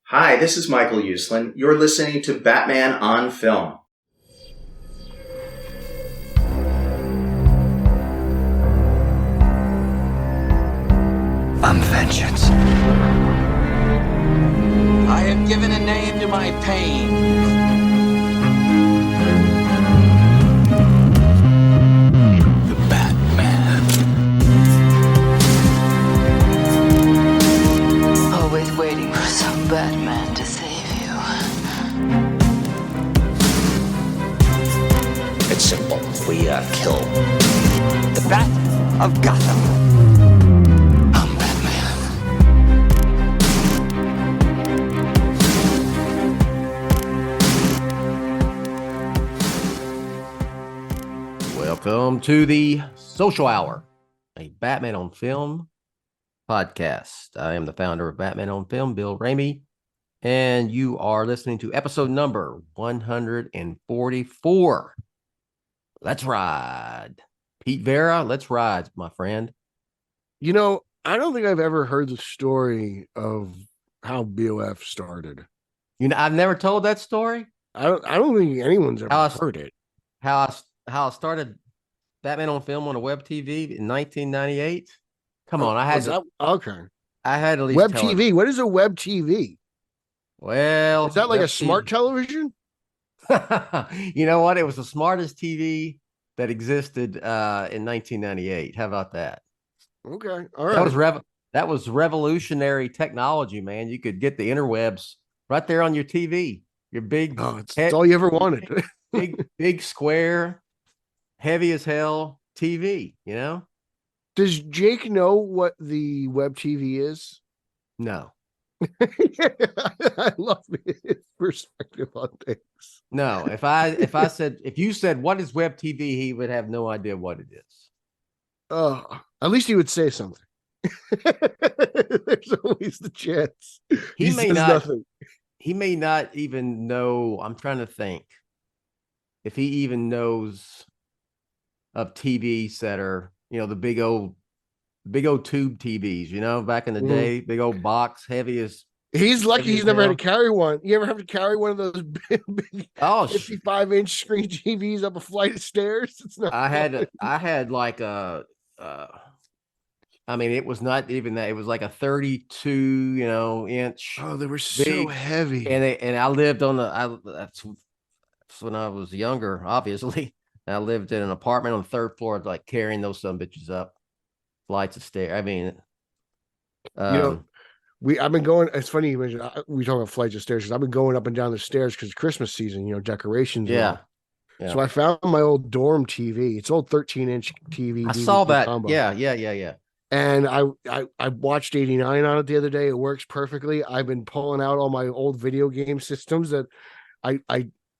Hi, this is Michael Uslan. You're listening to Batman on Film. I'm vengeance. I have given a name to my pain. The Batman. Always waiting for some Batman to save you. It's simple. We kill the Bat of Gotham. I'm Batman. Welcome to the Social Hour, a Batman on Film podcast. I am the founder of Batman on Film, Bill Ramey, and you are listening to episode number 144. Let's ride. Pete Verra, let's ride, my friend. You know, I don't think I've ever heard the story of how BOF started. You know, I've never told that story. I don't think anyone's ever heard it. How I started Batman on Film on a web TV in 1998. Come on, I had to at least web tell TV. it. What is a web TV? Well, is that like web a smart TV. television? You know what? It was the smartest TV that existed in 1998. How about that? Okay, all right. That was revolutionary technology, man. You could get the interwebs right there on your TV. Your big, it's all you ever wanted. big square, heavy as hell TV. You know? Does Jake know what the web TV is? No. I love his perspective on things. No, if you said what is web TV, he would have no idea what it is. At least he would say something. There's always the chance. He may not. Nothing. He may not even know. I'm trying to think if he even knows of TVs that are, you know, the big old tube TVs, you know, back in the day, big old box, heavy as. He's lucky he's never had to carry one. You ever have to carry one of those big 55-inch screen TVs up a flight of stairs? It's not. I had like a. I mean, it was not even that. It was like a 32, inch. Oh, they were big, so heavy. And I lived on that's when I was younger, obviously. I lived in an apartment on the third floor, like carrying those some bitches up flights of stairs. I mean, I've been going. It's funny you mentioned we talk about flights of stairs because I've been going up and down the stairs because Christmas season, decorations. Yeah. So I found my old dorm TV. It's old 13-inch TV. I saw that. Combo. Yeah. And I watched 89 on it the other day. It works perfectly. I've been pulling out all my old video game systems that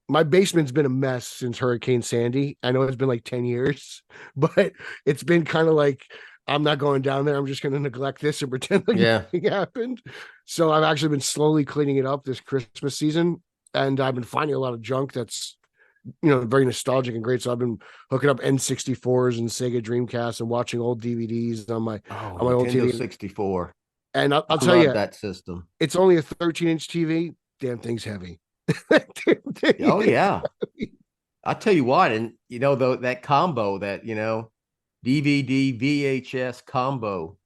my basement's been a mess since Hurricane Sandy. I know it's been like 10 years, but it's been kind of like, I'm not going down there. I'm just going to neglect this and pretend like nothing happened. So I've actually been slowly cleaning it up this Christmas season. And I've been finding a lot of junk that's, very nostalgic and great. So I've been hooking up N64s and Sega Dreamcast and watching old DVDs on my old TV. 64. And I'll tell you that system. It's only a 13-inch TV. Damn thing's heavy. Oh yeah. I'll tell you what, and that combo that DVD VHS combo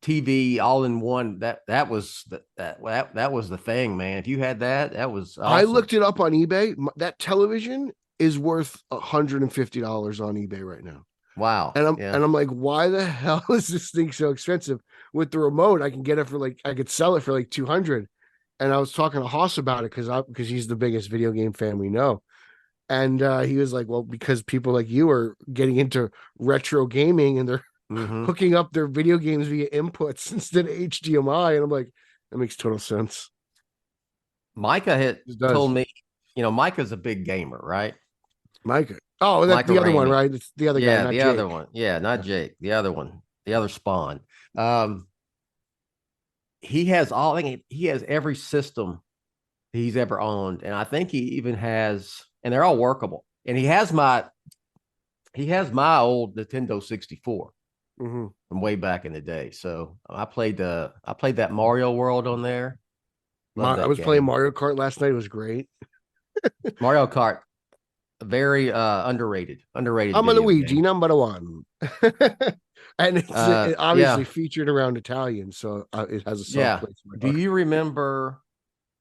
TV all in one, that was the thing, man. If you had that was awesome. I looked it up on eBay. That television is worth $150 on eBay right now. Wow. And I'm like, why the hell is this thing so expensive? With the remote, I can get it for I could sell it for like $200. And I was talking to Haas about it because he's the biggest video game fan we know. And he was like, well, because people like you are getting into retro gaming and they're hooking up their video games via inputs instead of HDMI. And I'm like, that makes total sense. Micah had told me, Micah's a big gamer, right? Micah. Oh, that's the other one, right? It's the other guy. Yeah, the other one. Yeah, not Jake. The other one. The other Spawn. He has he has every system he's ever owned. And I think he even has, and they're all workable. And he has my old Nintendo 64 from way back in the day. So I played that Mario World on there. Love I that was playing game. Mario Kart last night. It was great. Mario Kart, very underrated. Underrated. I'm a video Luigi, game. number one. And it's obviously Yeah. featured around Italian, so it has a soft Yeah. place in my Do heart. you remember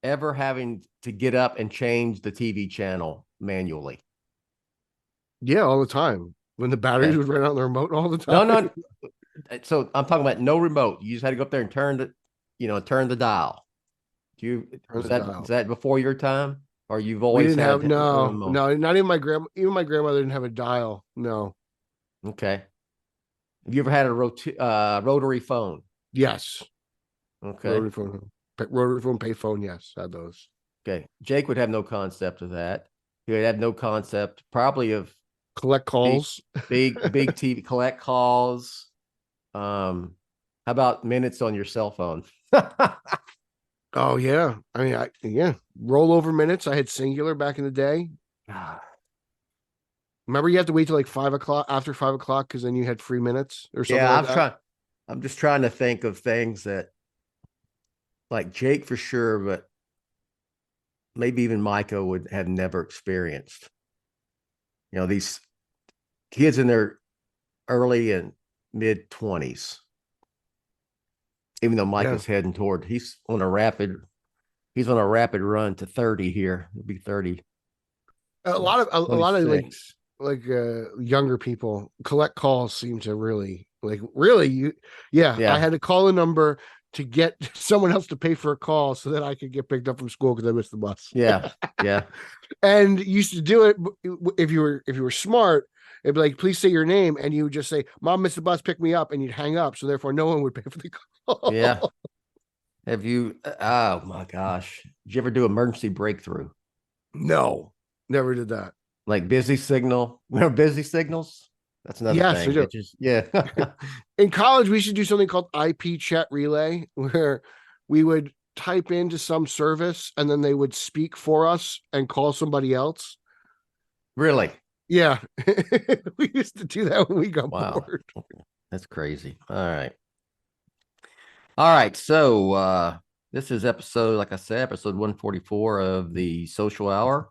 ever having to get up and change the TV channel manually? Yeah, all the time. When the batteries Okay. would run out on the remote all the No, time. no. So I'm talking about no remote. You just had to go up there and turn the dial. Do you Turn is the that dial. is that before your time, or you've We always didn't had have the no, remote? not even my grandmother didn't have a dial. No. Okay. Have you ever had a rotary phone? Yes. Okay. Rotary phone, payphone. Yes, had those. Okay. Jake would have no concept of that. He would have no concept probably of Collect calls. big TV, collect calls. How about minutes on your cell phone? Oh yeah. I mean, yeah. Rollover minutes. I had singular back in the day. Remember, you have to wait till like 5 o'clock after 5 o'clock because then you had free minutes or something. Yeah, like that. I'm just trying to think of things that, like Jake for sure, but maybe even Micah would have never experienced. You know, these kids in their early and mid 20s. Even though Micah's heading toward, he's on a rapid run to 30 here. He'll be 30. A lot of 26. like younger people collect calls seem to really I had to call a number to get someone else to pay for a call so that I could get picked up from school because I missed the bus. Yeah. And you used to do it if you were smart. It'd be like, please say your name, and you would just say, "Mom missed the bus, pick me up," and you'd hang up. So therefore, no one would pay for the call. Yeah. Have you? Oh my gosh! Did you ever do emergency breakthrough? No, never did that. Like busy signal? Remember busy signals? That's another thing. I do. In college, we should do something called IP chat relay, where we would type into some service and then they would speak for us and call somebody else. Really? Yeah. We used to do that when we got bored. That's crazy. All right. So this is episode, like I said, episode 144 of the Social Hour.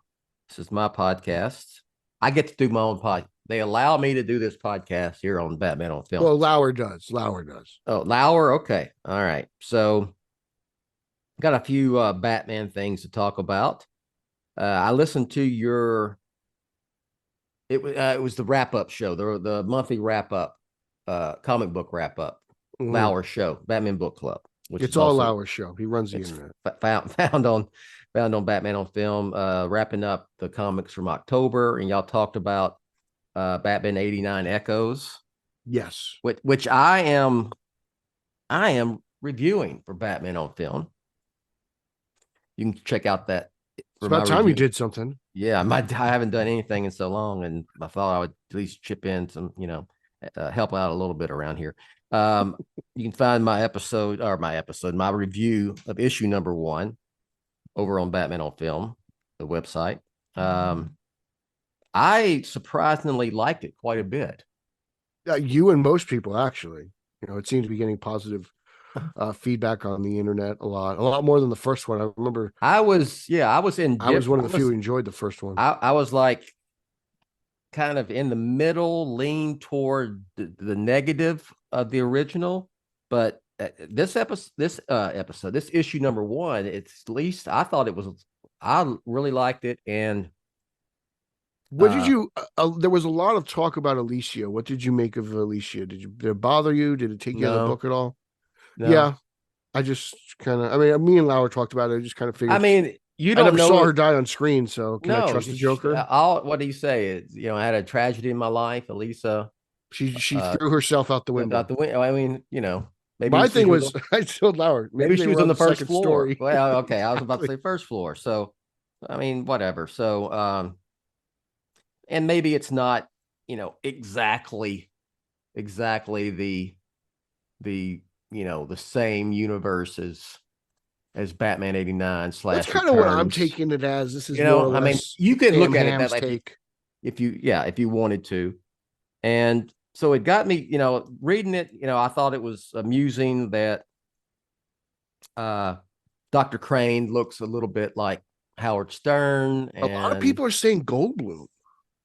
This is my podcast. I get to do my own podcast. They allow me to do this podcast here on Batman on Film. Well, Lauer does. Oh, Lauer. Okay. All right. So got a few Batman things to talk about. I listened to your, it was the wrap-up show, the monthly wrap-up, comic book wrap-up, Lauer show, Batman Book Club. Which it's all Lauer's show. He runs the internet. Found on Batman on Film, wrapping up the comics from October, and y'all talked about Batman 89 Echoes. Yes. Which I am reviewing for Batman on Film. You can check out that. It's about time you did something. Yeah, I haven't done anything in so long, and I thought I would at least chip in some, help out a little bit around here. You can find my review of issue number 1 over on Batman on Film, the website. I surprisingly liked it quite a bit. You and most people, actually. It seems to be getting positive feedback on the internet a lot more than the first one. I remember I was one of the few who enjoyed the first one. I was like kind of in the middle, lean toward the negative of the original, but this issue number 1, it's at least I thought I really liked it. And what did you there was a lot of talk about Alicia. What did you make of Alicia? Did it bother you? Did it take you out of the book at all? No. Yeah, I just kind of, me and Lauer talked about it. I just kind of figured. You don't never saw her die on screen, so can I trust the Joker? What do you say? I had a tragedy in my life, Elisa. She threw herself out the window. Maybe my thing was I told Lauer maybe she was on the first floor. Story. Well, okay, I was about to say first floor. So, whatever. So, and maybe it's not, exactly the same universe as Batman 89 / That's kind of what I'm taking it as. This is, you can look at it that like if you wanted to. And so it got me, reading it, I thought it was amusing that Dr. Dr. Crane looks a little bit like Howard Stern. A lot of and- people are saying Goldblum.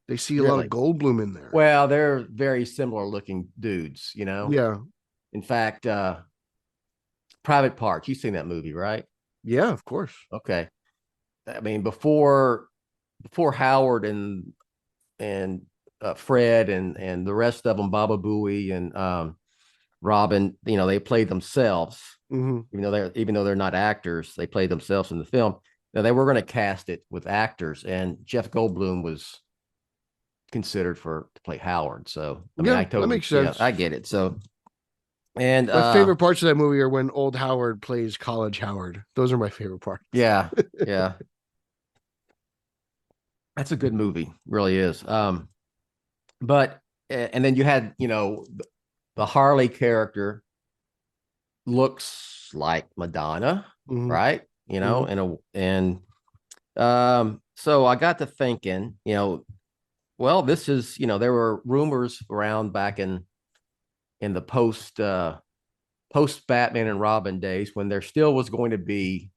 They see a lot Really? of Goldblum in there. Well, they're very similar looking dudes, you know? Yeah. In fact, Private Parts, you've seen that movie, right? Yeah, of course. Okay. I mean, before Howard and Fred and the rest of them, Baba Booey and Robin, you know, they played themselves. Even though they're not actors, they played themselves in the film. Now they were going to cast it with actors, and Jeff Goldblum was considered to play Howard. So I mean, that makes sense. Yeah, I get it. So, and my favorite parts of that movie are when old Howard plays college Howard. Those are my favorite parts. Yeah, yeah. That's a good movie, really is. But and then you had, you know, the Harley character looks like Madonna, right? You know, so I got to thinking, you know, well, this is, you know, there were rumors around back in the post Batman and Robin days when there still was going to be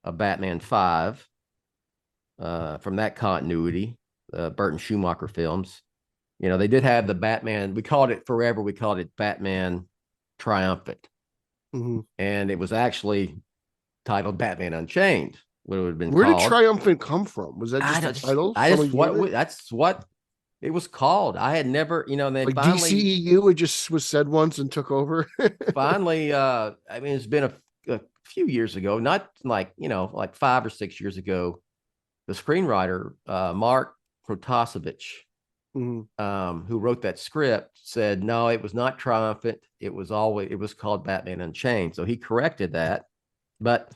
a Batman 5 from that continuity, Burton Schumacher films. You know, they did have the Batman, we called it Batman Triumphant. And it was actually titled Batman Unchained. What it would have been Where called. did Triumphant come from? Was that just a title? That's what it was called. I had never, you know, and then like finally DCEU, it just was said once and took over. finally, I mean, it's been a few years ago, not like, you know, like 5 or 6 years ago, the screenwriter, Mark Protasevich, who wrote that script, said, no, it was not Triumphant. It was called Batman Unchained. So he corrected that. But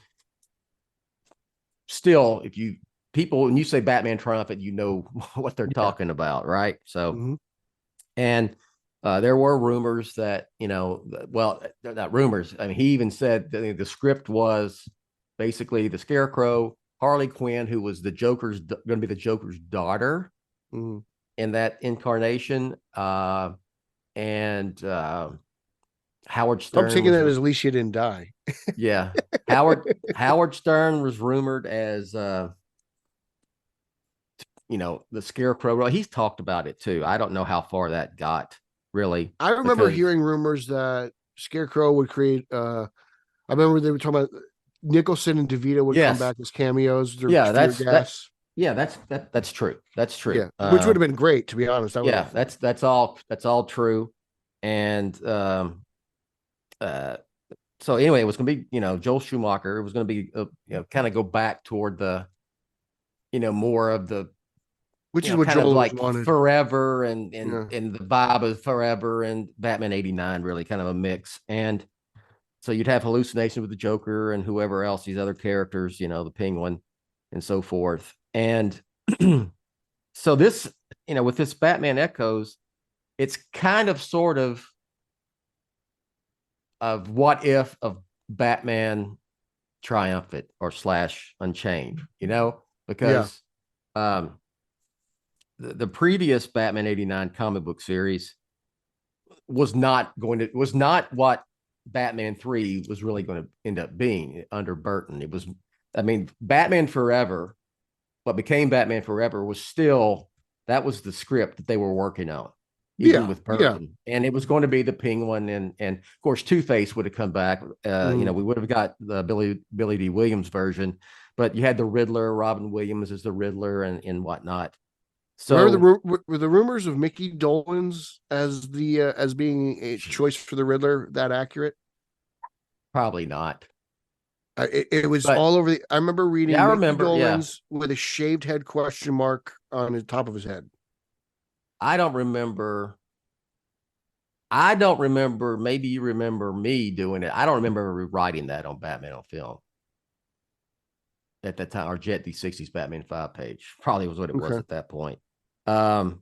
still, when you say Batman Triumphant, you know what they're talking about, right? So, and there were rumors that, you know, well, they're not rumors. I mean, he even said that the script was basically the Scarecrow, Harley Quinn, who was going to be the Joker's daughter in that incarnation, and Howard Stern. I'm taking that as at least she didn't die. Yeah, Howard Stern was rumored as you know, the Scarecrow. Well, he's talked about it too. I don't know how far that got, really. I remember hearing rumors that Scarecrow would create. I remember they were talking about Nicholson and DeVito would come back as cameos. That's true. That's true. Yeah, which would have been great, to be honest. That's all true. And so anyway, it was going to be, you know, Joel Schumacher. It was going to be, you know, kind of go back toward the, you know, more of the, which is what Joel like wanted. Forever and the vibe of Forever and Batman 89, really kind of a mix. And so you'd have hallucination with the Joker and whoever else, these other characters, you know, the Penguin and so forth. And so this, you know, with this Batman Echoes, it's kind of sort of what if of Batman Triumphant or / Unchained, you know, because the previous Batman 89 comic book series was not what Batman 3 was really going to end up being under Burton. It was, I mean, Batman Forever, what became Batman Forever that was the script that they were working on, even with Burton. And it was going to be the Penguin and of course Two-Face would have come back. You know, we would have got the Billy D. Williams version, but you had the Riddler, Robin Williams as the Riddler and whatnot. So were the rumors of Mickey Dolenz as being a choice for the Riddler that accurate? Probably not. It was all over I remember reading Mickey Dolenz with a shaved head question mark on the top of his head. I don't remember. Maybe you remember me doing it. I don't remember writing that on Batman on Film at that time, or Jett D60's Batman 5 page. Probably was what it was at that point. But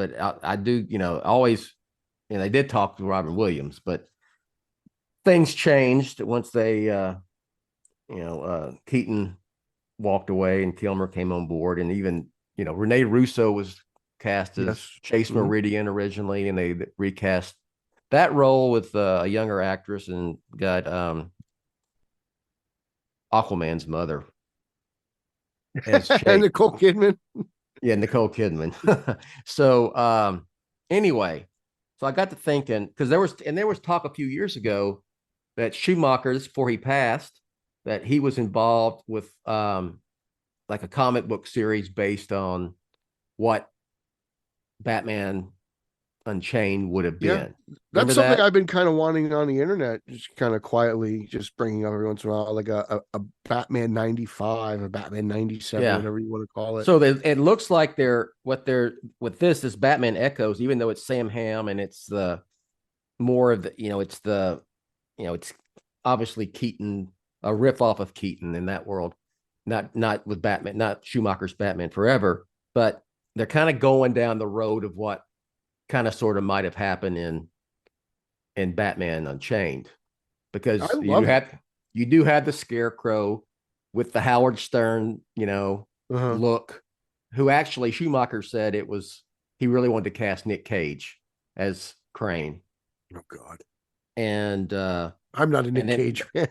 I do, you know, always, you know, they did talk to Robin Williams, but things changed once they, Keaton walked away and Kilmer came on board, and even, you know, Rene Russo was cast as Chase Meridian originally, and they recast that role with a younger actress and got Aquaman's mother as And Jake. Nicole Kidman. Yeah, Nicole Kidman. So anyway, so I got to thinking, because there was talk a few years ago that Schumacher, this before he passed, that he was involved with like a comic book series based on what Batman Unchained would have Yeah. been. That's Remember something that? I've been kind of wanting on the internet, just kind of quietly, just bringing up every once in a while, like a Batman 95, a Batman 97, Yeah. whatever you want to call it. So it looks like they're with this is Batman Echoes, even though it's Sam Hamm and it's the more of the, it's obviously Keaton, a riff off of Keaton in that world, not with Batman, not Schumacher's Batman Forever, but they're kind of going down the road of what kind of sort of might have happened in Batman Unchained, because you do have the Scarecrow with the Howard Stern, look, who actually Schumacher said he really wanted to cast Nick Cage as Crane. Oh God. And I'm not a Nick Cage fan.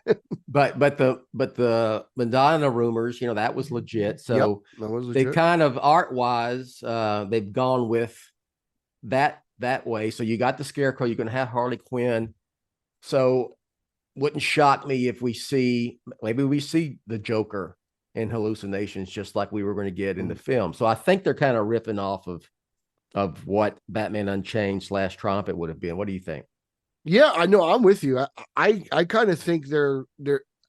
but the Madonna rumors, that was legit. So yep, that was legit. They kind of art-wise, they've gone with that way. So you got the Scarecrow, you're gonna have Harley Quinn. So wouldn't shock me if maybe we see the Joker in hallucinations, just like we were going to get in the film. So I think they're kind of ripping off of what Batman Unchained / Trumpet would have been. What do you think? Yeah, I know. I'm with you. I kind of think they're.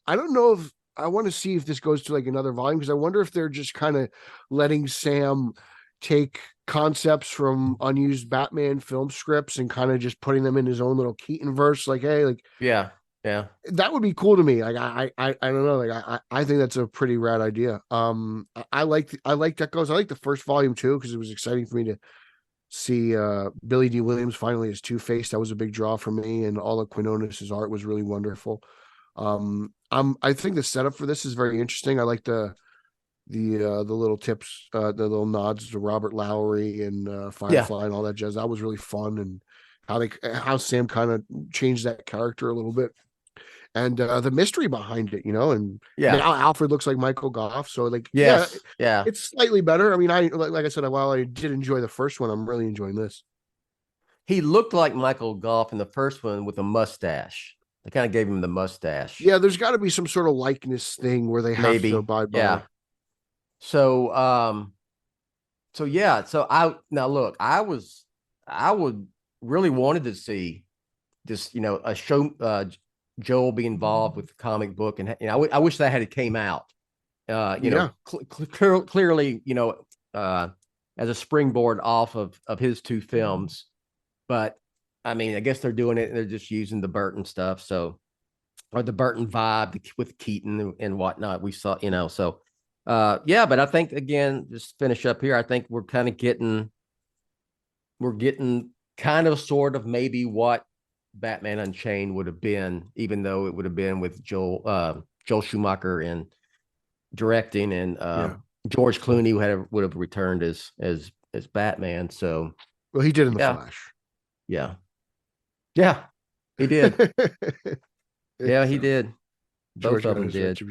I don't know if I want to see if this goes to like another volume, because I wonder if they're just kind of letting Sam take concepts from unused Batman film scripts and kind of just putting them in his own little Keaton verse. Like, hey, like yeah, that would be cool to me. Like, I don't know. Like, I think that's a pretty rad idea. I like Echoes. I like the first volume too, because it was exciting for me to see Billy D. Williams finally as Two-Face. That was a big draw for me, and all of Quinones's art was really wonderful. I think the setup for this is very interesting. I like the little tips, the little nods to Robert Lowry and Firefly and all that jazz. That was really fun, and how Sam kind of changed that character a little bit, and the mystery behind it, and now Alfred looks like Michael Goff. So like, it's slightly better. I mean, like I said, while I did enjoy the first one, I'm really enjoying this. He looked like Michael Goff in the first one with a mustache. They kind of gave him the mustache. Yeah, there's got to be some sort of likeness thing where they have to abide by. Yeah. So, I would really wanted to see this, a show, Joel be involved with the comic book, and I wish that had came out, clearly, as a springboard off of his two films. But I mean, I guess they're doing it, and they're just using the Burton stuff, or the Burton vibe with Keaton and whatnot. We saw, so. But I think, again, just finish up here, I think we're getting kind of sort of maybe what Batman Unchained would have been, even though it would have been with Joel Schumacher in directing, and George Clooney would have returned as Batman. So, well, he did in the Flash. Yeah, he did. He did. Both of them did.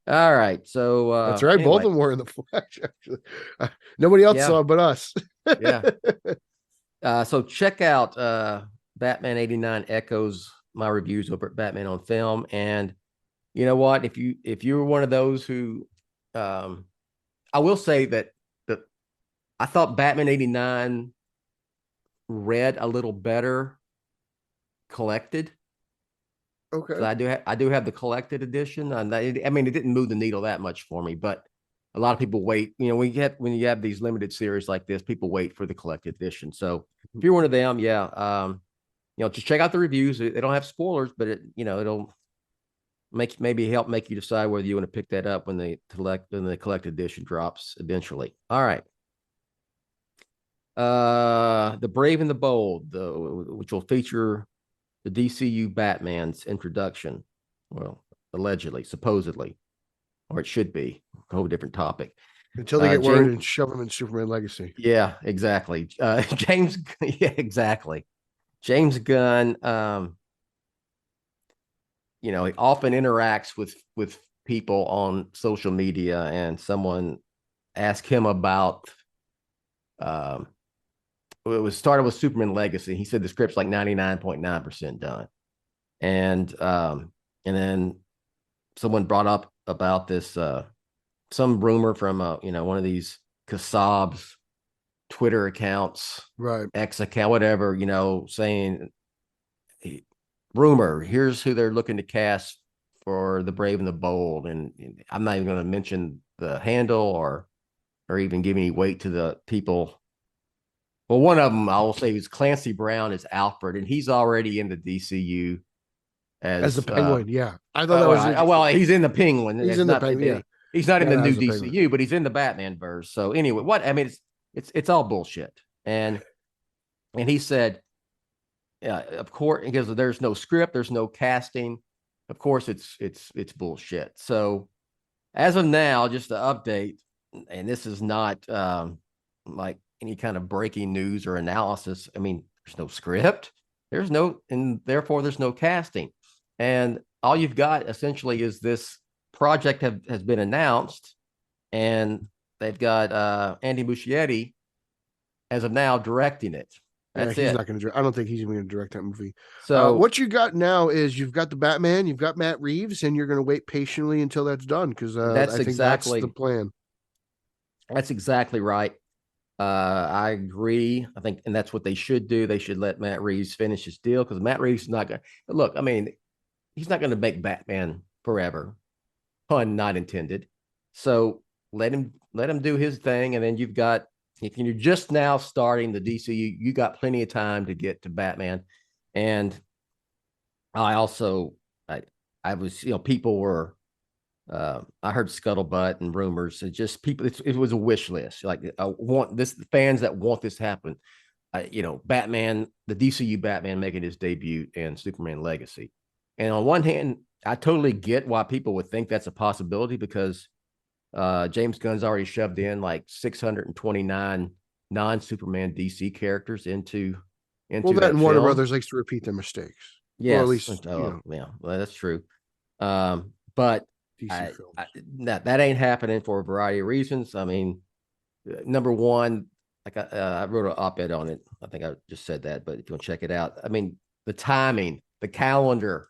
All right, so that's right. Anyway. Both of them were in the Flash. Actually, nobody else saw it but us. So check out Batman '89 Echoes, my reviews over at Batman on Film. And you know what? If you were one of those who, I will say that I thought Batman '89 read a little better collected. Okay. I do have the collected edition, and it didn't move the needle that much for me, but a lot of people wait. When you have these limited series like this, people wait for the collected edition. So if you're one of them, just check out the reviews. They don't have spoilers, but it'll help make you decide whether you want to pick that up when the collected edition drops eventually. All right. The Brave and the Bold, which will feature the DCU Batman's introduction. Well, allegedly, supposedly, or it should be a whole different topic. Until they get word and shove him in Superman Legacy. Yeah, exactly. James Gunn, he often interacts with people on social media, and someone asked him about it was started with Superman Legacy. He said the script's like 99.9% done. And then someone brought up about this some rumor from one of these Kassab's Twitter accounts, right? X account, whatever, saying rumor, here's who they're looking to cast for the Brave and the Bold. And I'm not even going to mention the handle or even give any weight to the people. Well, one of them I will say is Clancy Brown is Alfred, and he's already in the DCU as the Penguin. Yeah, I thought that was well, he's in the Penguin. He's in the Penguin. Yeah, he's not in the new DCU, Penguin. but he's in the Batman verse. So anyway, it's all bullshit. And he said, yeah, of course, because there's no script, there's no casting. Of course, it's bullshit. So as of now, just to update, and this is not like any kind of breaking news or analysis. I mean, there's no script, and therefore there's no casting. And all you've got essentially is this project has been announced, and they've got Andy Muschietti as of now directing it. That's he's it. not going to direct. I don't think he's even going to direct that movie. So what you got now is you've got the Batman, you've got Matt Reeves, and you're going to wait patiently until that's done, because I think that's the plan. That's exactly right. I agree. I think, and that's what they should do. They should let Matt Reeves finish his deal, because Matt Reeves is not going to look. I mean, he's not going to make Batman forever. Pun not intended. So let him do his thing, and then you've got, if you're just now starting the DCU, you got plenty of time to get to Batman. And I was, people were, I heard scuttlebutt and rumors, and just people, it was a wish list. Like, I want this, fans that want this to happen. Batman, the DCU Batman making his debut in Superman Legacy. And on one hand, I totally get why people would think that's a possibility, because James Gunn's already shoved in like 629 non-Superman DC characters into that and Warner Brothers likes to repeat their mistakes. Yes, or at least yeah, well, that's true. But DC films. That ain't happening for a variety of reasons. I mean, number one, like I wrote an op-ed on it. I think I just said that, but if you want to check it out, I mean, the timing, the calendar.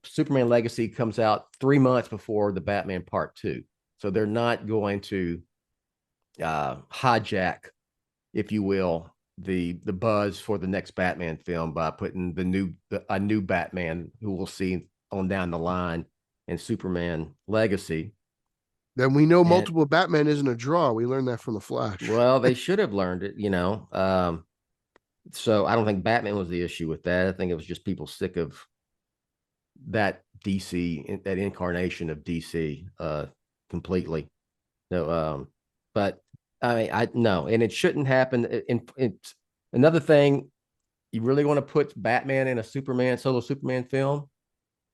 Superman Legacy comes out 3 months before the Batman Part 2, so they're not going to hijack, if you will, the buzz for the next Batman film by putting a new Batman who we'll see on down the line in Superman Legacy. Then we know multiple Batman isn't a draw. We learned that from the Flash. Well, they should have learned it, so I don't think Batman was the issue with that. I think it was just people sick of that DC, that incarnation of DC completely. No, but I mean, no, and it shouldn't happen. It's another thing. You really want to put Batman in a solo Superman film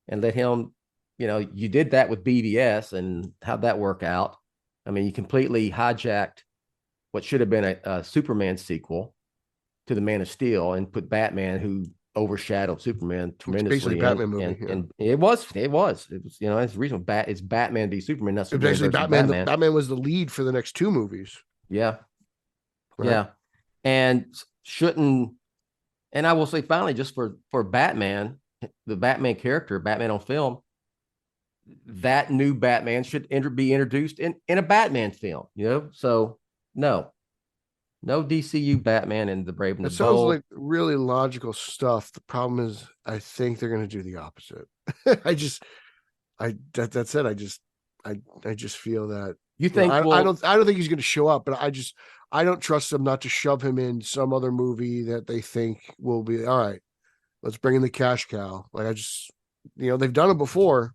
and let him, you did that with BVS, and how'd that work out? I mean, you completely hijacked what should have been a Superman sequel to the Man of Steel and put Batman, who overshadowed Superman tremendously. It's basically Batman movie, and it was, it's reasonable. It's Batman v Superman, not Superman. Actually, Batman was the lead for the next 2 movies. Yeah, right. Yeah, and I will say finally, just for Batman, the Batman character, Batman on film, that new Batman should be introduced in a Batman film. So no DCU Batman in the Brave and the Bold. Sounds like really logical stuff. The problem is, I think they're going to do the opposite. I just feel that you think I don't think he's going to show up, but I don't trust them not to shove him in some other movie that they think will be all right. Let's bring in the cash cow. Like, they've done it before,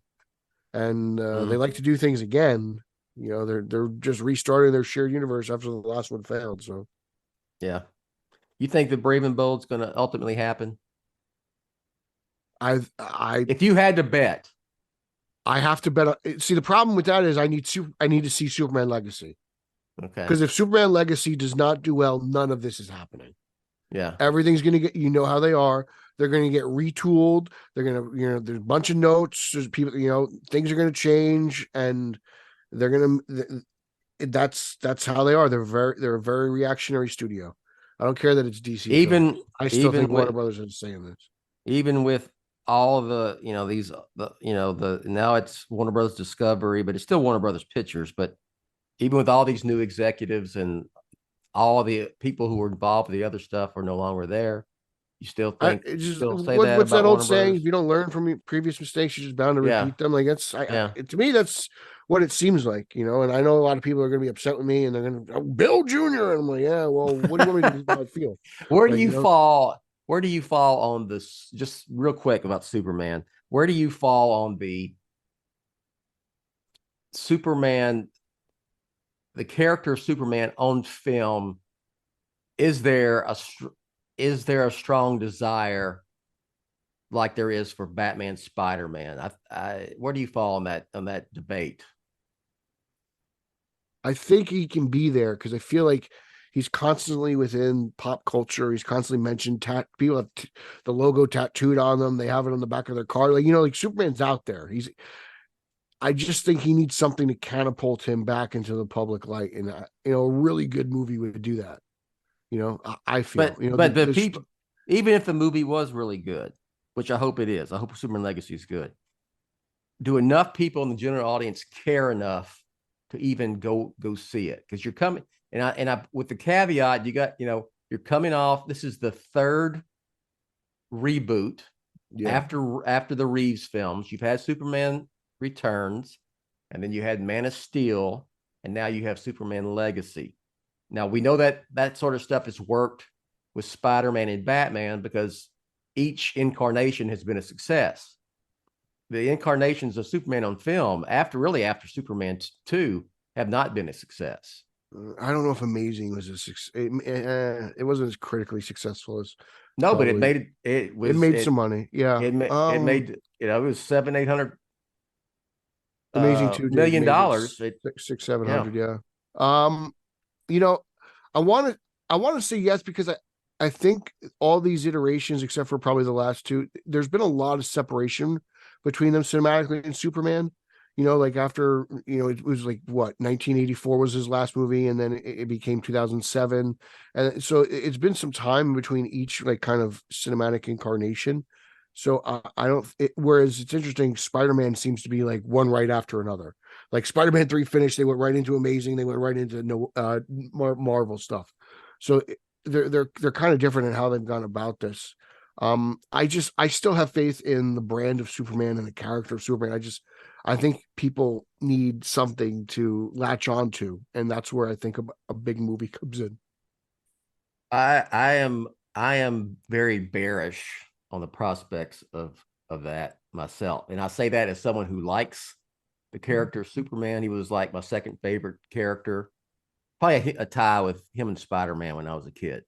and they like to do things again. They're just restarting their shared universe after the last one failed. So, yeah, you think the Brave and Bold's going to ultimately happen? If you had to bet, I have to bet. See, the problem with that is I need to see Superman Legacy. Okay, because if Superman Legacy does not do well, none of this is happening. Yeah, everything's going to get. How they are. They're going to get retooled. They're going to, there's a bunch of notes. There's people, things are going to change, and they're going to. That's how they are. They're a very reactionary studio. I don't care that it's DC. Even I still think with, Warner Brothers is saying this. Even with all the now it's Warner Brothers Discovery, but it's still Warner Brothers Pictures. But even with all these new executives and all the people who were involved with the other stuff are no longer there, you still think what's that old saying? If you don't learn from previous mistakes, you're just bound to repeat them. Like to me, that's what it seems like, And I know a lot of people are going to be upset with me, and they're going to Bill Jr. And I'm like, yeah, well, what do you want me to do? How I feel? Where do you fall? Where do you fall on this? Just real quick about Superman. Where do you fall on the Superman, the character of Superman on film? Is there a strong desire like there is for Batman, Spider-Man? Where do you fall on that debate? I think he can be there because I feel like he's constantly within pop culture. He's constantly mentioned. People have the logo tattooed on them. They have it on the back of their car. Like Superman's out there. I just think he needs something to catapult him back into the public light, and a really good movie would do that. I feel. But the people, even if the movie was really good, which I hope it is, I hope Superman Legacy is good. Do enough people in the general audience care enough to even go see it? Because you're coming, and I with the caveat, you got, you're coming off. This is the third reboot after the Reeves films. You've had Superman Returns, and then you had Man of Steel, and now you have Superman Legacy. Now we know that sort of stuff has worked with Spider-Man and Batman because each incarnation has been a success. The incarnations of Superman on film after Superman 2 have not been a success. I don't know if Amazing was a success. It wasn't as critically successful as. No, but it made some money. Yeah, it made it was $700-800 Amazing $2 million. $600-700. Yeah. I want to say yes because I think all these iterations, except for probably the last two, there's been a lot of separation between them cinematically and Superman. Like after, it was like 1984 was his last movie, and then it became 2007. And so it's been some time between each kind of cinematic incarnation. So whereas it's interesting, Spider-Man seems to be like one right after another. Like Spider-Man 3 finished, they went right into Amazing, they went right into Marvel stuff. So they're kind of different in how they've gone about this. I still have faith in the brand of Superman and the character of Superman. I think people need something to latch on to, and that's where I think a big movie comes in. I am very bearish on the prospects of that myself, and I say that as someone who likes the character of Superman. He was like my second favorite character, probably a tie with him and Spider-Man when I was a kid.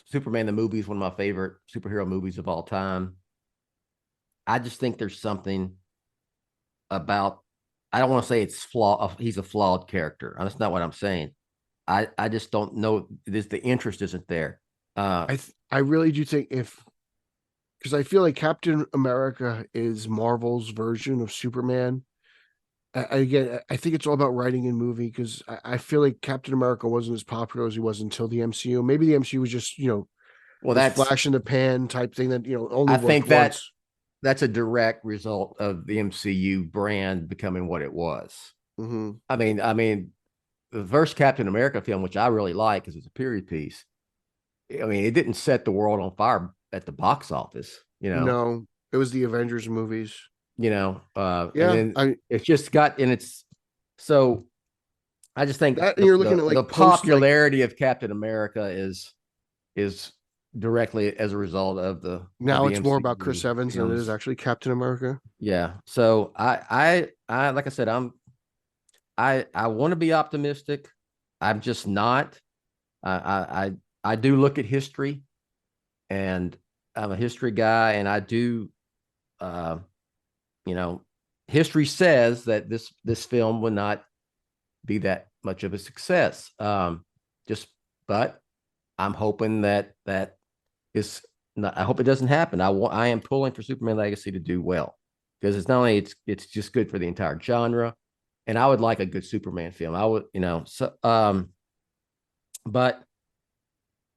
Superman the movie is one of my favorite superhero movies of all time. I just think there's something about, I don't want to say it's flawed. He's a flawed character. That's not what I'm saying. I just don't know. The interest isn't there. I really do think because I feel like Captain America is Marvel's version of Superman. I think it's all about writing in movie, because I feel like Captain America wasn't as popular as he was until the MCU. Maybe the MCU was just, that's flash in the pan type thing that, only I think that's a direct result of the MCU brand becoming what it was. Mm-hmm. I mean, the first Captain America film, which I really like because it's a period piece. I mean, it didn't set the world on fire at the box office, No, it was the Avengers movies. And then it's just got, and it's so. I just think you're looking at the popularity of Captain America is directly as a result of the. Now of the it's MCU more about Chris Evans films. than it is actually Captain America. Yeah. So I like I said, I want to be optimistic. I'm just not. I do look at history, and I'm a history guy, and I do. History says that this film will not be that much of a success. But I'm hoping that is I hope it doesn't happen. I am pulling for Superman Legacy to do well, because it's not only it's just good for the entire genre, and I would like a good Superman film. I would, but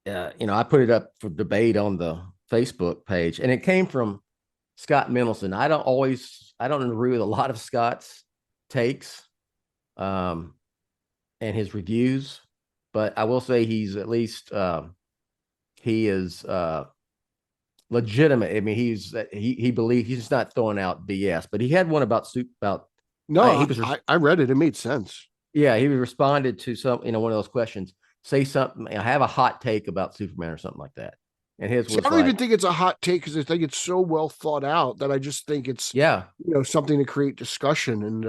I put it up for debate on the Facebook page, and it came from Scott Mendelson. I don't agree with a lot of Scott's takes, and his reviews, but I will say he's at least he is legitimate. I mean, he believes, he's just not throwing out BS. But he had one about No, I read it. It made sense. Yeah, he responded to one of those questions. Say something. Have a hot take about Superman or something like that. And his was I don't even think it's a hot take, because I think it's so well thought out that I just think it's something to create discussion. And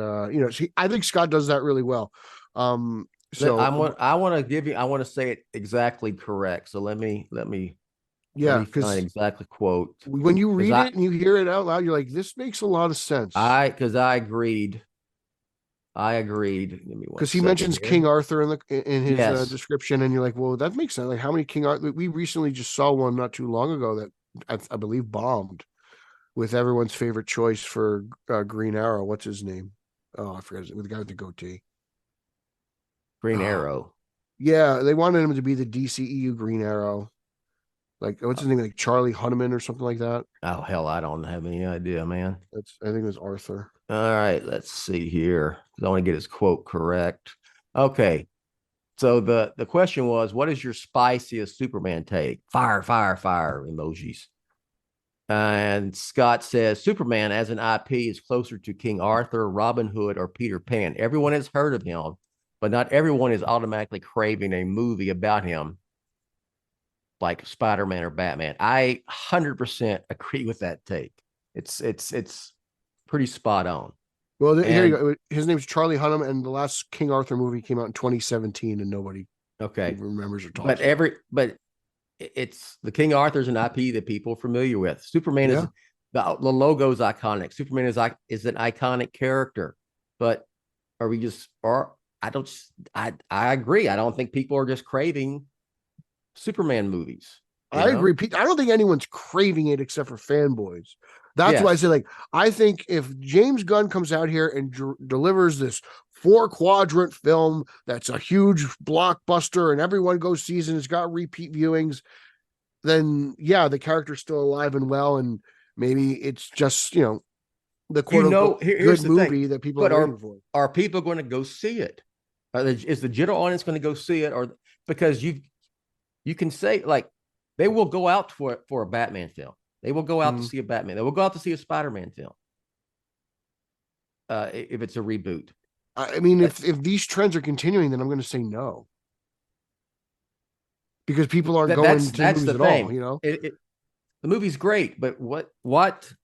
I think Scott does that really well. So I want to say it exactly correct. So let me because exactly quote. When you read it and you hear it out loud, you're like, this makes a lot of sense. Because I agreed. Because he mentions here. King Arthur in his description, and you're like, well, that makes sense. Like, how many King Arthur? We recently just saw one not too long ago that I believe bombed, with everyone's favorite choice for Green Arrow. What's his name? Oh, I forget. With the guy with the goatee. Green Arrow. Yeah, they wanted him to be the DCEU Green Arrow. Like, what's his name? Like Charlie Hunnam or something like that. Oh, hell, I don't have any idea, man. I think it was Arthur. All right, let's see here. I want to get his quote correct. Okay. So the question was, what is your spiciest Superman take? Fire emojis. And Scott says, Superman as an IP is closer to King Arthur, Robin Hood, or Peter Pan. Everyone has heard of him, but not everyone is automatically craving a movie about him, like Spider-Man or Batman. I 100% agree with that take. It's pretty spot on. Well, here you go. His name's Charlie Hunnam, and the last King Arthur movie came out in 2017, and nobody remembers or talks about. But it's the King Arthur's an IP that people are familiar with. Superman is the logo's iconic. Superman is an iconic character. But I agree. I don't think people are just craving Superman movies. I agree. I don't think anyone's craving it except for fanboys. That's why I say, like, I think if James Gunn comes out here and delivers this 4-quadrant film that's a huge blockbuster and everyone goes sees and it's got repeat viewings, then the character's still alive and well, and maybe it's just the quote-unquote good movie that people are waiting for. Are people going to go see it? Is the general audience going to go see it? Or because you can say, like, they will go out for a Batman film. They will go out to see a Batman. They will go out to see a Spider-Man film. If it's a reboot. I mean, if these trends are continuing, then I'm going to say no. Because people aren't going to movies at all, the movie's great, but what's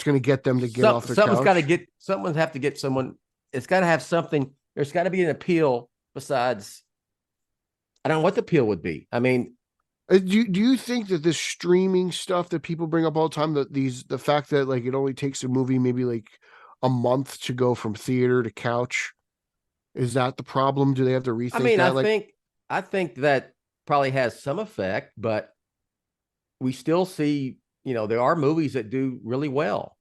going to get them to get off their couch? Someone's have to get someone. It's got to have something. There's got to be an appeal besides. I don't know what the appeal would be. I mean, do you think that this streaming stuff that people bring up all the time, the fact that, like, it only takes a movie maybe like a month to go from theater to couch, is that the problem? Do they have to rethink? I mean, that? I think that probably has some effect, but we still see, there are movies that do really well,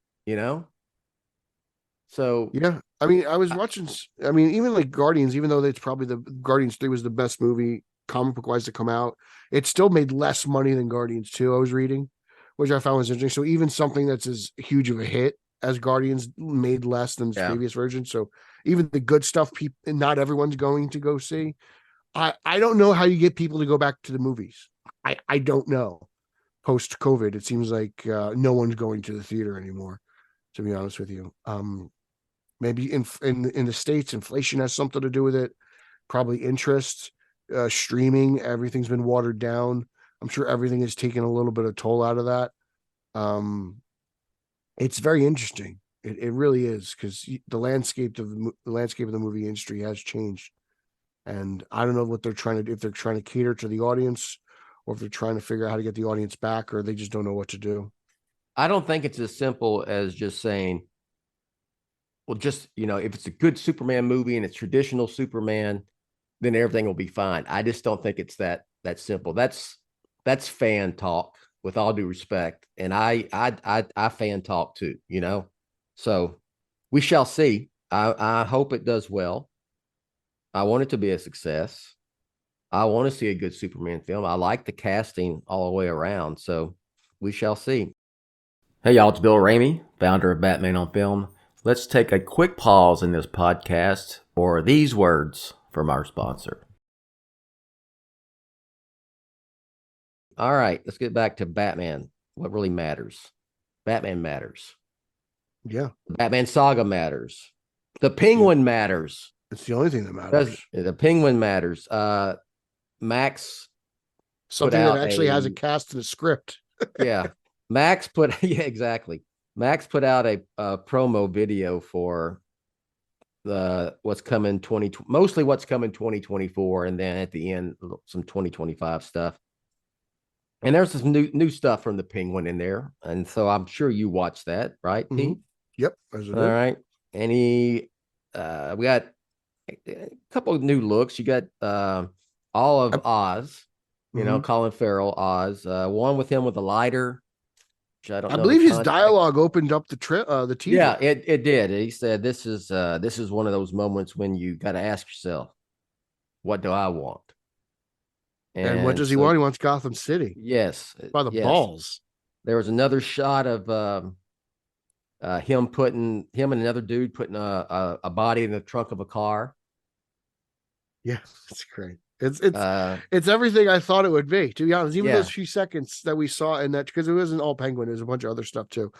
So yeah, I mean, I was watching. I mean, even like Guardians, even though it's probably the Guardians 3 was the best movie comic book wise to come out, it still made less money than Guardians 2. I was reading, which I found was interesting. So even something that's as huge of a hit as Guardians made less than its previous version. So even the good stuff, not everyone's going to go see. I don't know how you get people to go back to the movies. I don't know. Post COVID, it seems like no one's going to the theater anymore, to be honest with you. Maybe in the States, inflation has something to do with it. Probably interest, streaming, everything's been watered down. I'm sure everything has taken a little bit of toll out of that. It's very interesting. It really is, because the landscape of the movie industry has changed, and I don't know what they're trying to do. If they're trying to cater to the audience, or if they're trying to figure out how to get the audience back, or they just don't know what to do. I don't think it's as simple as just saying, well, just, if it's a good Superman movie and it's traditional Superman, then everything will be fine. I just don't think it's that simple. That's fan talk. with all due respect. And I fan talk too, so we shall see. I hope it does well. I want it to be a success. I want to see a good Superman film. I like the casting all the way around. So we shall see. Hey, y'all, it's Bill Ramey, founder of Batman on Film. Let's take a quick pause in this podcast for these words from our sponsor. All right, let's get back to Batman. What really matters? Batman matters. Yeah. The Batman saga matters. The Penguin matters. It's the only thing that matters. The Penguin matters. Max, something that actually has a cast and a script. Yeah, Max exactly. Max put out a promo video for what's coming mostly what's coming 2024, and then at the end some 2025 stuff. And there's some new stuff from the Penguin in there, and so I'm sure you watched that, right, Pete? Yep. All right. And we got a couple of new looks. You got all of Oz, Colin Farrell, Oz. One with him with a lighter. Which I believe his dialogue opened up the TV. Yeah, it did. He said, "This is one of those moments when you got to ask yourself, what do I want? And what does he want? He wants Gotham City. Yes, by the balls." There was another shot of him and another dude putting a body in the trunk of a car. Yeah, it's great. It's everything I thought it would be, to be honest. Even those few seconds that we saw in that, because it wasn't all Penguin, it was a bunch of other stuff too.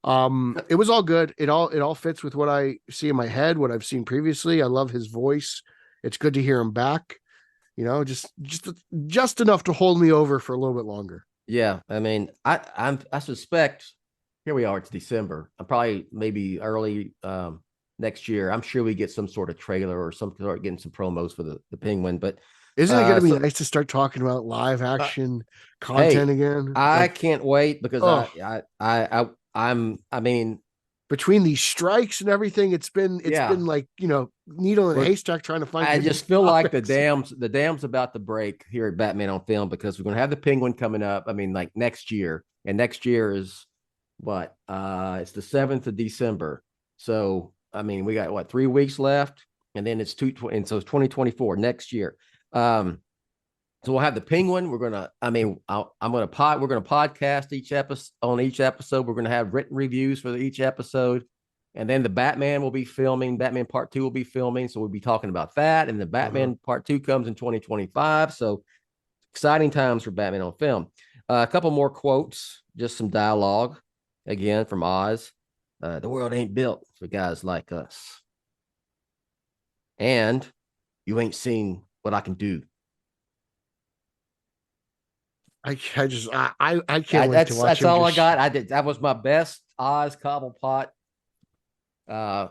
It was all good. It all fits with what I see in my head, what I've seen previously. I love his voice. It's good to hear him back. Just enough to hold me over for a little bit longer. Yeah, I mean, I suspect. Here we are. It's December. Probably maybe early next year. I'm sure we get some sort of trailer or some sort of getting some promos for the Penguin. But isn't it going to be nice to start talking about live action content again? I can't wait because I mean, between these strikes and everything, it's been like, needle in a haystack trying to find. I just feel like the dam's about to break here at Batman on Film, because we're going to have the Penguin coming up. I mean, like next year, and next year is what? It's the 7th of December. So, I mean, we got 3 weeks left, and then it's and so it's 2024 next year. So we'll have the Penguin. We're gonna podcast each episode. We're gonna have written reviews for each episode, and then the Batman will be filming. Batman Part 2 will be filming, so we'll be talking about that. And the Batman Part 2 comes in 2025. So exciting times for Batman on Film. A couple more quotes, just some dialogue again from Oz. The world ain't built for guys like us, and you ain't seen what I can do. I can't wait to watch. That's all I got. That was my best Oz Cobblepot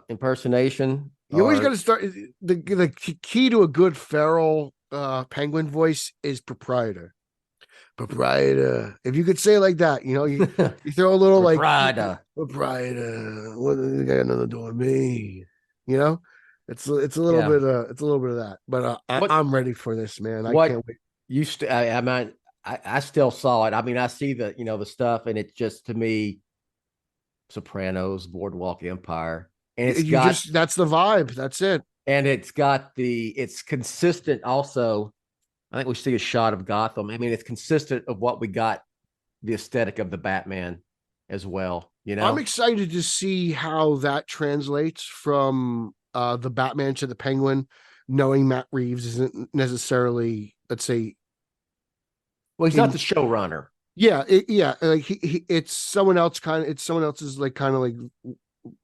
impersonation. You always got to start. The key to a good feral Penguin voice is proprietor. If you could say it like that, you throw a little like proprietor. What you got nothing to do with me? It's a little bit of that. But I'm ready for this, man. I can't wait. I still saw it. I mean, I see the stuff, and it's just, to me, Sopranos, Boardwalk Empire, and that's the vibe. That's it. And it's consistent. Also, I think we see a shot of Gotham. I mean, it's consistent of what we got, the aesthetic of the Batman as well. I'm excited to see how that translates from the Batman to the Penguin, knowing Matt Reeves isn't necessarily, let's say, well, he's not the showrunner. Yeah, like it's someone else. It's someone else's kind of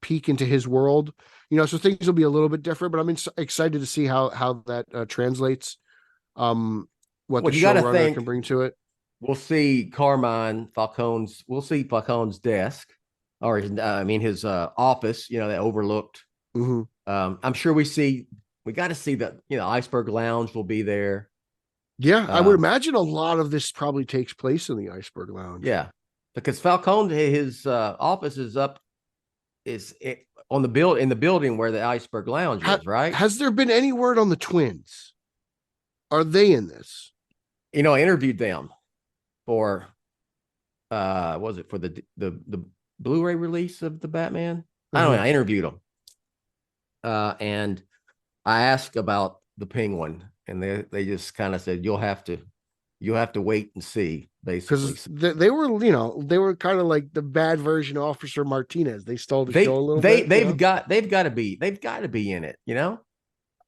peek into his world. So things will be a little bit different. But I'm excited to see how that translates. What the showrunner can bring to it. We'll see Falcone's desk, or his office. That overlooked. I'm sure we got to see that. Iceberg Lounge will be there. Yeah, I would imagine a lot of this probably takes place in the Iceberg Lounge. Yeah, because Falcone, his office is in the building where the Iceberg Lounge is, right? Has there been any word on the twins? Are they in this? I interviewed them for was it for the Blu-ray release of the Batman? I don't know. I interviewed him. And I asked about the Penguin, and they just kind of said, you'll have to wait and see, basically. Because they were kind of like the bad version of Officer Martinez. They stole the show a little bit. They've got to be in it, you know?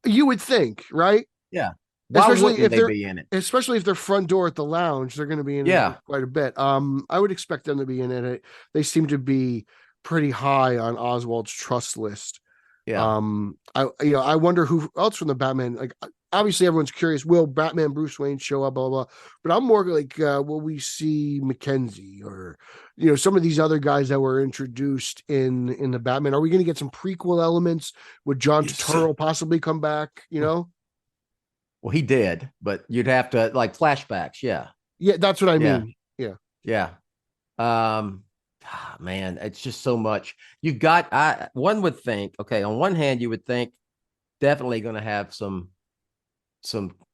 You would think, right? Yeah. Especially if they be in it? Especially if their front door at the lounge, they're going to be in it quite a bit. I would expect them to be in it. They seem to be pretty high on Oswald's trust list. Yeah. I wonder who else from the Batman. Like, obviously, everyone's curious. Will Batman Bruce Wayne show up? Blah blah. But I'm more like, will we see Mackenzie or some of these other guys that were introduced in the Batman? Are we going to get some prequel elements? Would John Turturro possibly come back? Well, he did, but you'd have to like flashbacks. Yeah. Yeah, that's what I mean. Yeah. Man, it's just so much. You've got, one would think, okay, on one hand, you would think definitely going to have some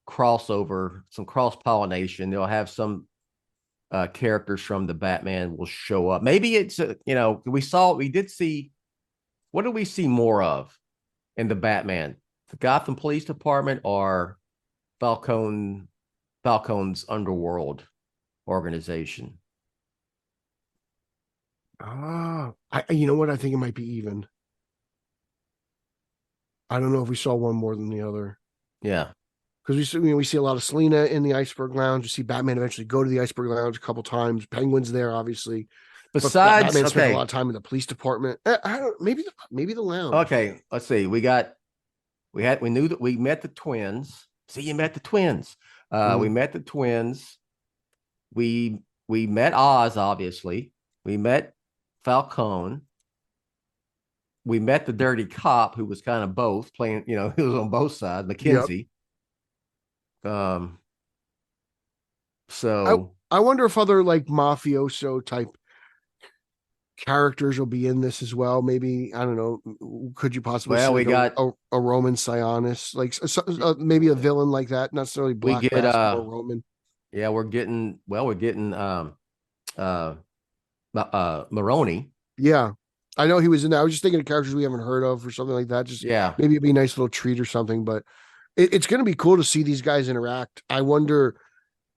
crossover, some cross-pollination. They'll have some characters from the Batman will show up. Maybe it's, we did see, what do we see more of in the Batman? The Gotham Police Department or Falcone's underworld organization? You know what? I think it might be even. I don't know if we saw one more than the other. Yeah, because we see a lot of Selina in the Iceberg Lounge. We see Batman eventually go to the Iceberg Lounge a couple times. Penguin's there, obviously. Besides, Batman spent a lot of time in the police department. I don't. Maybe the lounge. Okay, let's see. We knew that we met the twins. See, you met the twins. We met the twins. We met Oz, obviously. We met Falcone. We met the dirty cop who was kind of both playing, he was on both sides, Mackenzie. Yep. So I wonder if other like mafioso type characters will be in this as well. Maybe, I don't know. Could you possibly see we got a Roman Sionis, like maybe a villain like that, not necessarily Black Mask or Roman. Yeah, we're getting Maroni. Yeah, I know he was in that. I was just thinking of characters we haven't heard of or something like that. Just maybe it'd be a nice little treat or something. But it's going to be cool to see these guys interact. I wonder,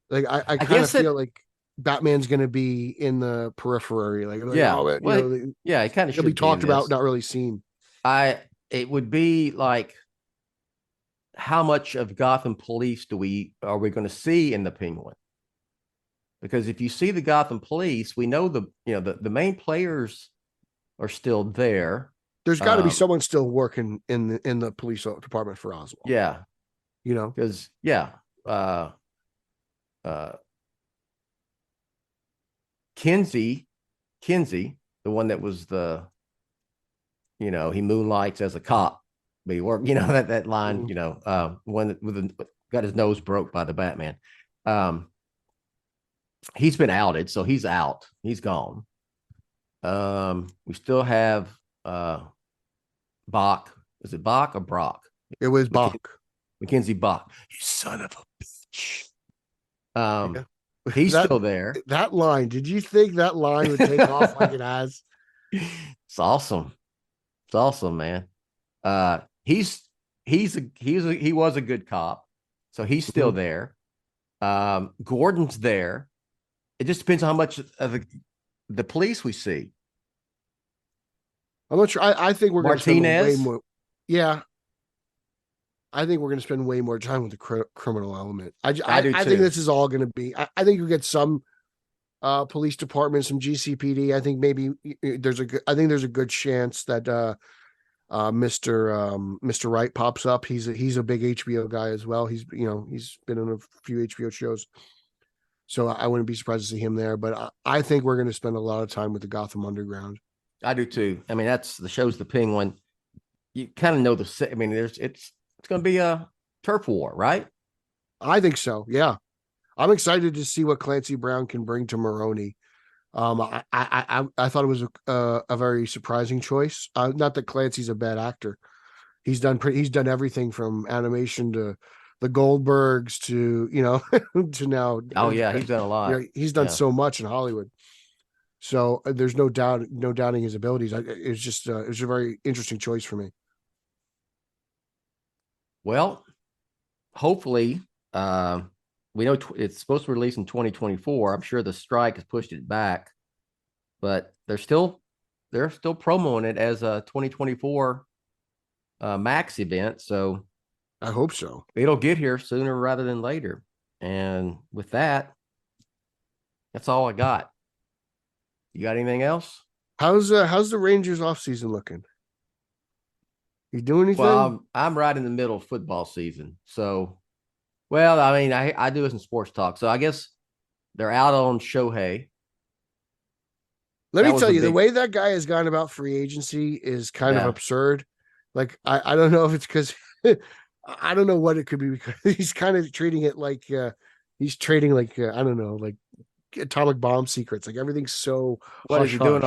like, I kind of feel like Batman's going to be in the periphery, like he kind of should be talked about, not really seen. It would be like, how much of Gotham Police are we going to see in the Penguin? Because if you see the Gotham Police, we know the main players are still there. There's got to be someone still working in the police department for Oswald. Yeah, because Kinsey, the one that was he moonlights as a cop. But work, that line, one that got his nose broke by the Batman. He's been outed, so he's out. He's gone. We still have Bach. Is it Bach or Brock? It was Bach. Mackenzie Bach. You son of a bitch. He's still there. That line. Did you think that line would take off like it has? It's awesome. It's awesome, man. He was a good cop, so he's still there. Gordon's there. It just depends on how much of the police we see. I'm not sure. I think we're going to spend way more. Yeah, I think we're going to spend way more time with the criminal element. I think this is all going to be. I think you get some police department, some GCPD. I think maybe there's a good chance that Mr. Wright pops up. He's a big HBO guy as well. He's been in a few HBO shows, so I wouldn't be surprised to see him there. But I think we're going to spend a lot of time with the Gotham Underground. I do too. I mean, that's the show's the Penguin. You kind of know it's going to be a turf war, right? I think so. Yeah, I'm excited to see what Clancy Brown can bring to Maroni. I thought it was a very surprising choice. Not that Clancy's a bad actor. He's done everything from animation to the Goldbergs to to now. Oh yeah, he's done a lot. He's done so much in Hollywood. So there's no doubting his abilities. It's just it was a very interesting choice for me. Well, hopefully, we know it's supposed to release in 2024. I'm sure the strike has pushed it back, but they're still promoting it as a 2024 Max event. So I hope so. It'll get here sooner rather than later. And with that, that's all I got. You got anything else? How's the Rangers offseason looking? You doing anything? Well, I'm right in the middle of football season. So, well, I mean, I do this in sports talk. So I guess they're out on Shohei. Let me tell you, the way that guy has gone about free agency is kind of absurd. Like, I don't know if it's because I don't know what it could be, because he's kind of treating it like he's trading like I don't know, like atomic bomb secrets. Like everything's so what is he doing?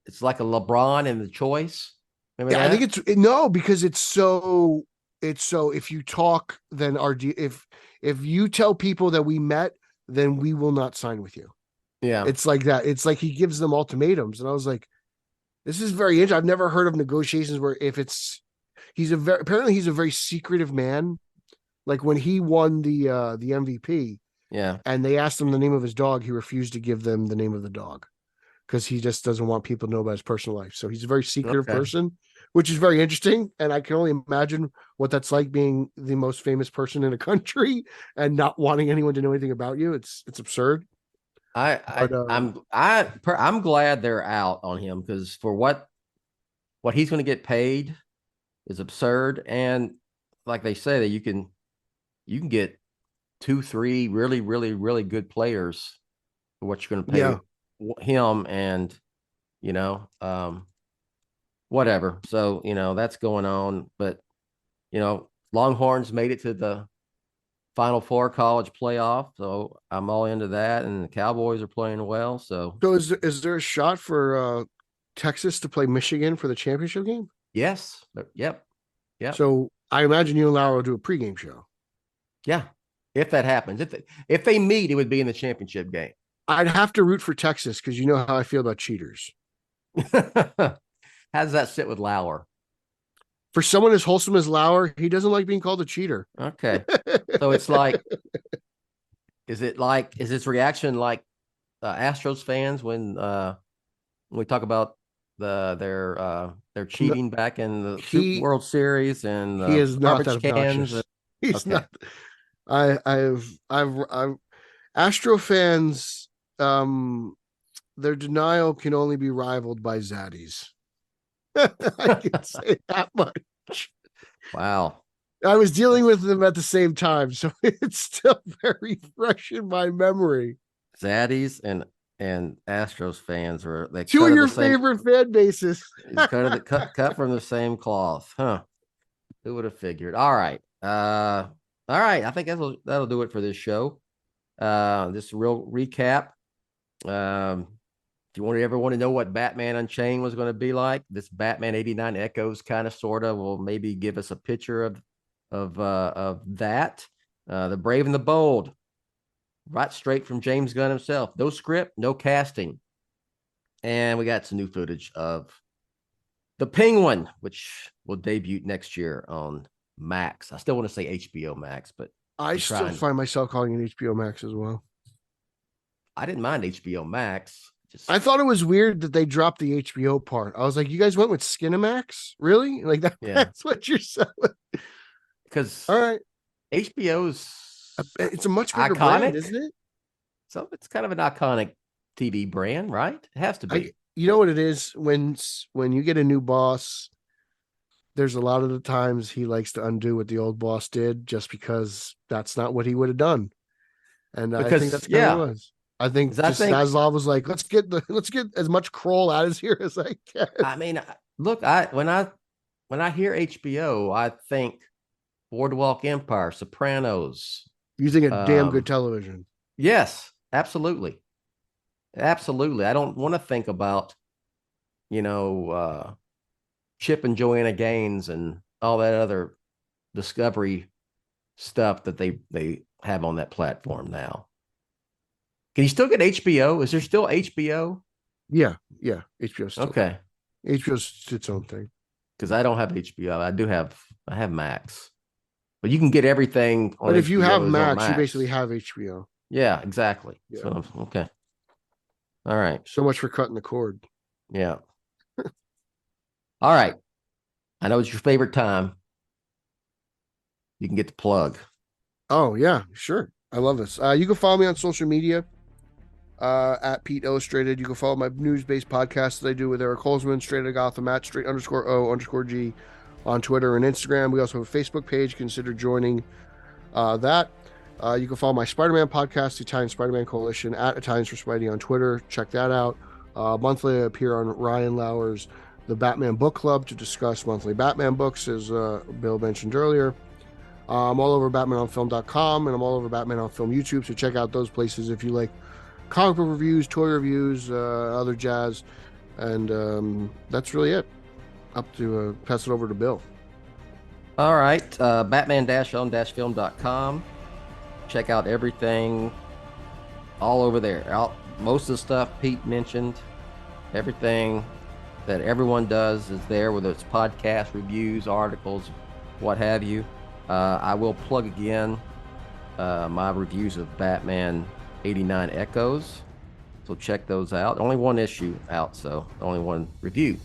It's like a LeBron in the choice. Remember yeah, that? I think no, because it's so if you talk, then if you tell people that we met, then we will not sign with you. Yeah, it's like that. It's like he gives them ultimatums, and I was like, this is very interesting. I've never heard of negotiations where if it's apparently he's a very secretive man. Like when he won the MVP, yeah, and they asked him the name of his dog, he refused to give them the name of the dog because he just doesn't want people to know about his personal life. So he's a very secretive person, which is very interesting. And I can only imagine what that's like being the most famous person in a country and not wanting anyone to know anything about you. It's absurd. I'm glad they're out on him, because for what he's going to get paid is absurd. And like they say, that you can get 2-3 really, really, really good players for what you're going to pay him, and whatever. So that's going on, but Longhorns made it to the Final Four college playoff, so I'm all into that, and the Cowboys are playing well. So is there a shot for Texas to play Michigan for the championship game? Yes. Yep. So I imagine you and Laura will do a pregame show. Yeah, if that happens, if they meet, it would be in the championship game. I'd have to root for Texas because you know how I feel about cheaters. How does that sit with Lauer? For someone as wholesome as Lauer, he doesn't like being called a cheater. Okay. So it's like, is his reaction like Astros fans when we talk about their cheating back in the World Series, and he is not garbage that cans? He's not. I've Astro fans, their denial can only be rivaled by Zaddies. I can say that much. Wow. I was dealing with them at the same time, so it's still very fresh in my memory. Zaddies and Astros fans were two of your favorite fan bases. cut from the same cloth, huh? Who would have figured? All right. All right. I think that'll do it for this show. Just a real recap. If you ever want to know what Batman Unchained was going to be like, this Batman 89 Echoes kind of will maybe give us a picture of that. The Brave and the Bold, right straight from James Gunn himself. No script, no casting. And we got some new footage of The Penguin, which will debut next year on Max. I still want to say HBO Max, but I still find myself calling it HBO Max as well. I didn't mind HBO Max. I thought it was weird that they dropped the HBO part. I was like, you guys went with Skinamax? Really? Like that? Yeah. That's what you're selling? Because all right, HBO's it's a much bigger brand, isn't it? So it's kind of an iconic TV brand, right? It has to be. You know what it is? When you get a new boss, there's a lot of the times he likes to undo what the old boss did just because that's not what he would have done. And I think that's kind of what it was. I think Zaslav was like, let's get as much Kroll out of here as I can. I mean, look, when I hear HBO, I think Boardwalk Empire, Sopranos. You think a damn good television? Yes, absolutely. Absolutely. I don't want to think about, Chip and Joanna Gaines and all that other Discovery stuff that they have on that platform now. Can you still get HBO? Is there still HBO? Yeah. HBO still. Okay. HBO's its own thing. Because I don't have HBO. I have Max. But you can get everything on But if you have HBO is on Max, you basically have HBO. Yeah, exactly. Yeah. So, okay. All right. So much for cutting the cord. Yeah. All right. I know it's your favorite time. You can get the plug. Oh, yeah, sure. I love this. You can follow me on social media at Pete Illustrated. You can follow my news-based podcast that I do with Eric Holzman, Straight Outta Gotham, at straight_O_G on Twitter and Instagram. We also have a Facebook page. Consider joining that. You can follow my Spider-Man podcast, the Italian Spider-Man Coalition, at Italians for Spidey on Twitter. Check that out. Monthly, I appear on Ryan Lauer's The Batman Book Club to discuss monthly Batman books, as Bill mentioned earlier. I'm all over BatmanOnFilm.com, and I'm all over Batman on Film YouTube, so check out those places if you like comic book reviews, toy reviews, other jazz. And that's really it. Up to pass it over to Bill. All right. Batman-on-film.com. Check out everything all over there. Most of the stuff Pete mentioned, everything that everyone does is there, whether it's podcast reviews, articles, what have you. I will plug again my reviews of Batman 89 Echoes. So check those out. Only one issue out, so only one review.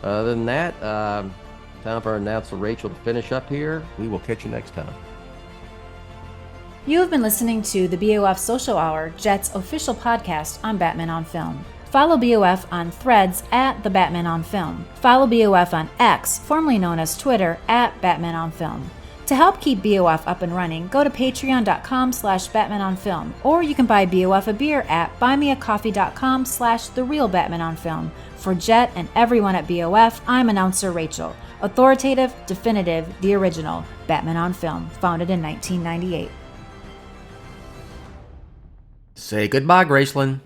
Other than that, time for our announcer Rachel to finish up here. We will catch you next time. You have been listening to the BOF Social Hour, Jett's official podcast on Batman on Film. Follow BOF on Threads at The Batman on Film. Follow BOF on X, formerly known as Twitter, at Batman on Film. To help keep BOF up and running, go to patreon.com/BatmanOnFilm, or you can buy BOF a beer at buymeacoffee.com/TheRealBatmanOnFilm. For Jett and everyone at BOF, I'm announcer Rachel. Authoritative, definitive, the original, Batman on Film, founded in 1998. Say goodbye, Graceland.